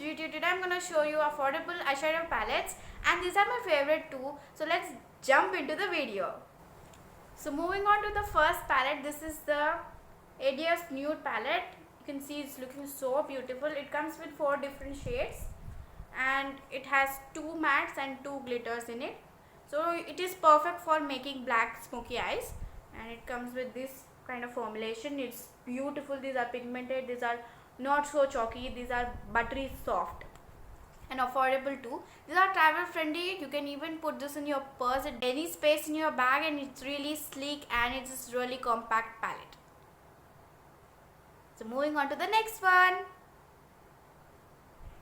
Beauty. Today I'm gonna show you affordable eyeshadow palettes, and these are my favorite too. So let's jump into the video. So moving on to the first palette, this is the ADS Nude palette. You can see it's looking so beautiful. It comes with 4 different shades and it has 2 mattes and 2 glitters in it. So it is perfect for making black smoky eyes, and it comes with this kind of formulation. It's beautiful. These are pigmented, these are not so chalky, these are buttery soft and affordable too. These are travel friendly. You can even put this in your purse at any space in your bag, and it's really sleek and it's a really compact palette. So moving on to the next one.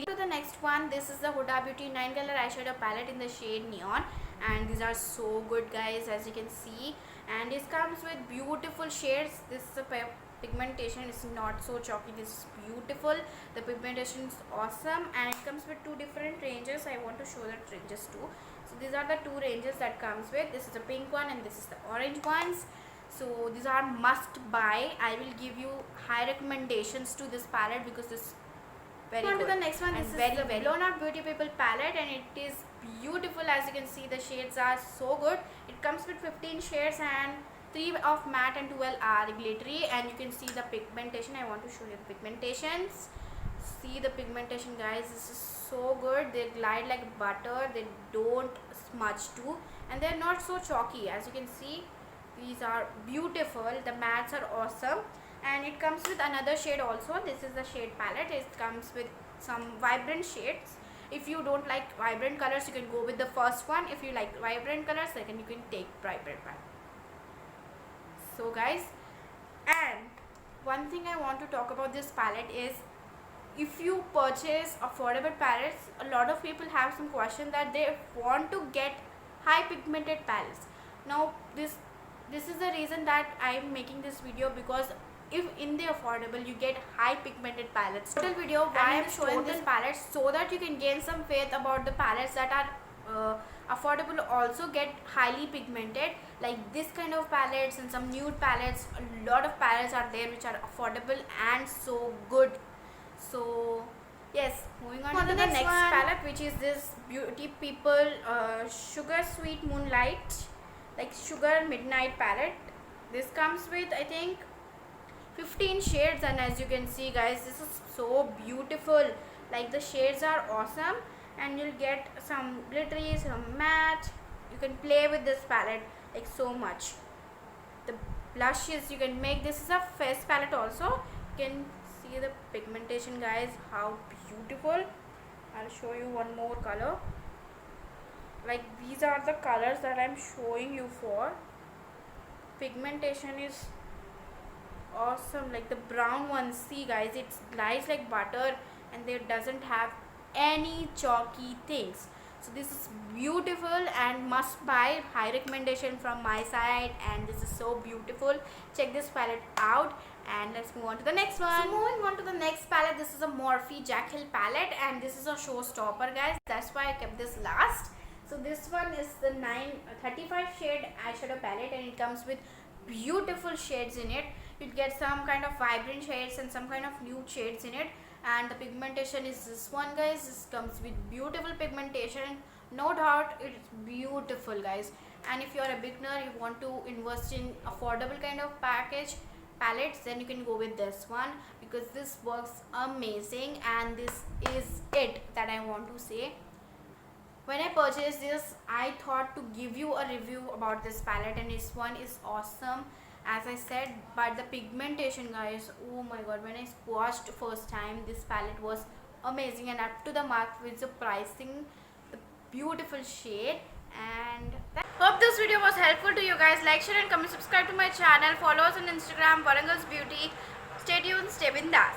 To the next one, this is the Huda Beauty 9 color eyeshadow palette in the shade Neon, and these are so good guys, as you can see, and this comes with beautiful shades. This is a pigmentation is not so chalky. This is beautiful. The pigmentation is awesome, and it comes with 2 different ranges. I want to show the ranges too. So these are the 2 ranges that comes with. This is the pink one and this is the orange ones. So these are must buy. I will give you high recommendations to this palette because this very good. On to the next one. This is the Blown Out Beauty People palette, and it is beautiful. As you can see, the shades are so good. It comes with 15 shades and 3 of matte and 12 are glittery, and you can see the pigmentation. I want to show you the pigmentations. See the pigmentation guys, this is so good. They glide like butter, they don't smudge too, and they're not so chalky. As you can see, these are beautiful. The mattes are awesome, and it comes with another shade also. This is the shade palette. It comes with some vibrant shades. If you don't like vibrant colors, you can go with the first one. If you like vibrant colors, second you can take vibrant one. So guys, and one thing I want to talk about this palette is, if you purchase affordable palettes, a lot of people have some question that they want to get high pigmented palettes. Now this is the reason that I am making this video, because if in the affordable you get high pigmented palettes. Total video why I am showing this palette, so that you can gain some faith about the palettes that are affordable also get highly pigmented, like this kind of palettes and some nude palettes. A lot of palettes are there which are affordable and so good. So yes, moving on to the next palette, which is this Beauty People Sugar Sweet Moonlight, like Sugar Midnight palette. This comes with I think 15 shades, and as you can see guys, this is so beautiful. Like the shades are awesome, and you'll get some glittery, some matte. You can play with this palette like so much. The blushes you can make. This is a face palette also. You can see the pigmentation guys, how beautiful. I'll show you one more color. Like these are the colors that I'm showing you for. Pigmentation is awesome. Like the brown one, see guys, it glides like butter and there doesn't have any chalky things. So this is beautiful and must buy. High recommendation from my side, and this is so beautiful. Check this palette out, and let's move on to the next one. So moving on to the next palette, this is a Morphe Jack Hill palette, and this is a showstopper guys. That's why I kept this last. So this one is the 35 shade eyeshadow palette, and it comes with beautiful shades in it. You get some kind of vibrant shades and some kind of nude shades in it, and the pigmentation is this one guys. This comes with beautiful pigmentation, no doubt. It's beautiful guys. And if you are a beginner, you want to invest in affordable kind of palettes, then you can go with this one, because this works amazing, and this is it that I want to say. When I purchased this, I thought to give you a review about this palette, and this one is awesome as I said, but the pigmentation guys, oh my god, when I swatched first time, this palette was amazing and up to the mark with the pricing, the beautiful shade. And hope this video was helpful to you guys. Like, share and comment, subscribe to my channel, follow us on Instagram, Warangal's Beauty. Stay tuned, stay bindas.